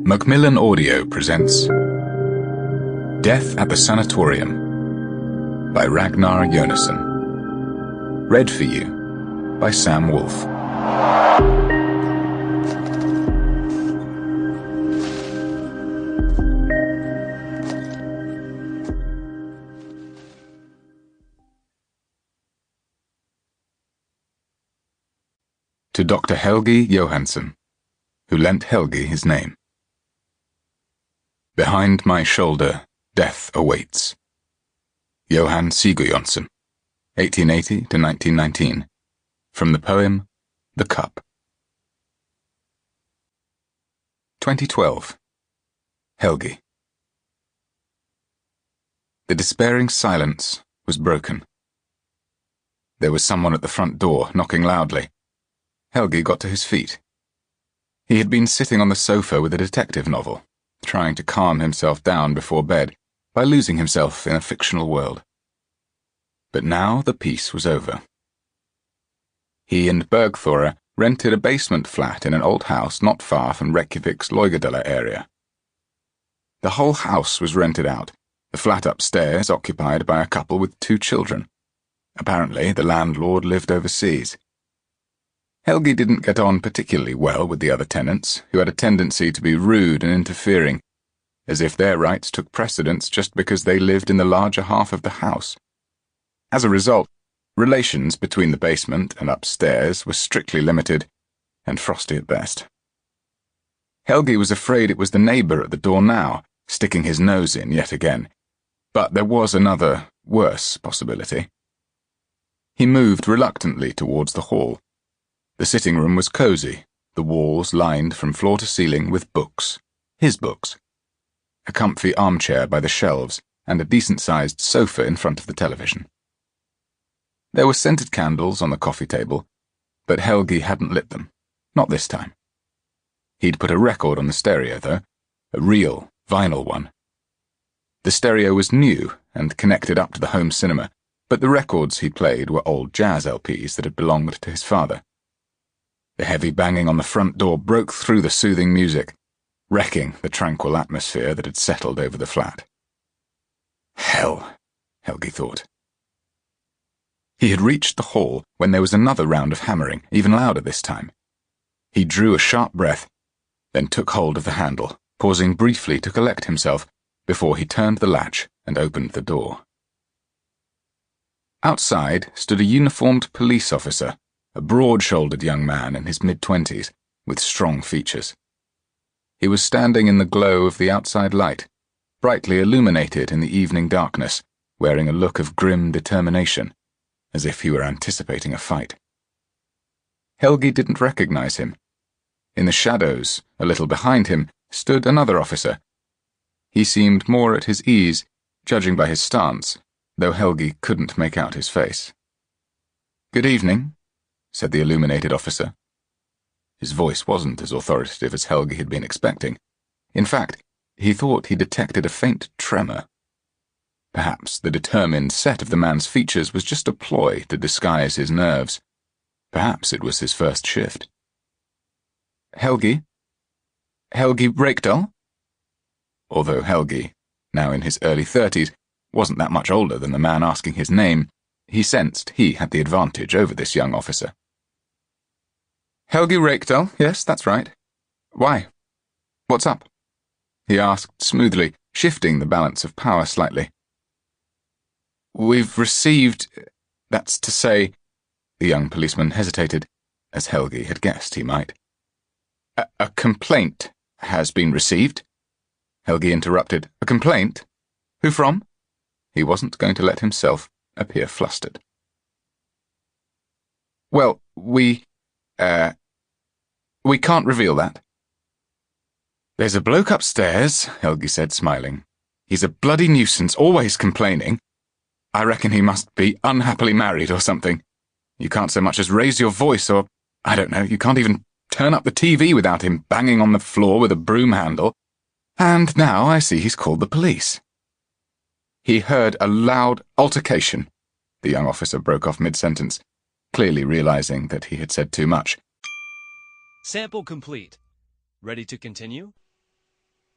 Macmillan Audio presents Death at the Sanatorium by Ragnar Jónasson. Read for you by Sam Woolf. To Dr. Helgi Jóhannsson, who lent Helgi his name. Behind my shoulder, death awaits. Jóhann Sigurjónsson, 1880 to 1919, from the poem The Cup. 2012. Helgi. The despairing silence was broken. There was someone at the front door knocking loudly. Helgi got to his feet. He had been sitting on the sofa with a detective novel, trying to calm himself down before bed by losing himself in a fictional world. But now the piece was over. He and Bergthora rented a basement flat in an old house not far from Reykjavík's Laugardalur area. The whole house was rented out, the flat upstairs occupied by a couple with 2 children. Apparently, the landlord lived overseas. Helgi didn't get on particularly well with the other tenants, who had a tendency to be rude and interfering, as if their rights took precedence just because they lived in the larger half of the house. As a result, relations between the basement and upstairs were strictly limited, and frosty at best. Helgi was afraid it was the neighbour at the door now, sticking his nose in yet again, but there was another, worse possibility. He moved reluctantly towards the hall. The sitting room was cosy, the walls lined from floor to ceiling with books, his books. A comfy armchair by the shelves, and a decent-sized sofa in front of the television. There were scented candles on the coffee table, but Helgi hadn't lit them, not this time. He'd put a record on the stereo, though, a real, vinyl one. The stereo was new and connected up to the home cinema, but the records he played were old jazz LPs that had belonged to his father. The heavy banging on the front door broke through the soothing music, wrecking the tranquil atmosphere that had settled over the flat. Hell, Helgi thought. He had reached the hall when there was another round of hammering, even louder this time. He drew a sharp breath, then took hold of the handle, pausing briefly to collect himself before he turned the latch and opened the door. Outside stood a uniformed police officer, a broad-shouldered young man in his mid-20s, with strong features. He was standing in the glow of the outside light, brightly illuminated in the evening darkness, wearing a look of grim determination, as if he were anticipating a fight. Helgi didn't recognize him. In the shadows, a little behind him, stood another officer. He seemed more at his ease, judging by his stance, though Helgi couldn't make out his face. "Good evening," said the illuminated officer. His voice wasn't as authoritative as Helgi had been expecting. In fact, he thought he detected a faint tremor. Perhaps the determined set of the man's features was just a ploy to disguise his nerves. Perhaps it was his first shift. Helgi Reykjavík?" Although Helgi, now in his early 30s, wasn't that much older than the man asking his name, he sensed he had the advantage over this young officer. "Helgi Reykjavík, yes, that's right. Why? What's up?" he asked smoothly, shifting the balance of power slightly. "We've received, that's to say," the young policeman hesitated, as Helgi had guessed he might. A complaint has been received," Helgi interrupted. "A complaint? Who from?" He wasn't going to let himself appear flustered. "Well, we can't reveal that." "There's a bloke upstairs," Helgi said, smiling. "He's a bloody nuisance, always complaining. I reckon he must be unhappily married or something. You can't so much as raise your voice or, I don't know, you can't even turn up the TV without him banging on the floor with a broom handle. And now I see he's called the police." He heard a loud altercation. The young officer broke off mid-sentence, clearly realizing that he had said too much. Sample complete. Ready to continue?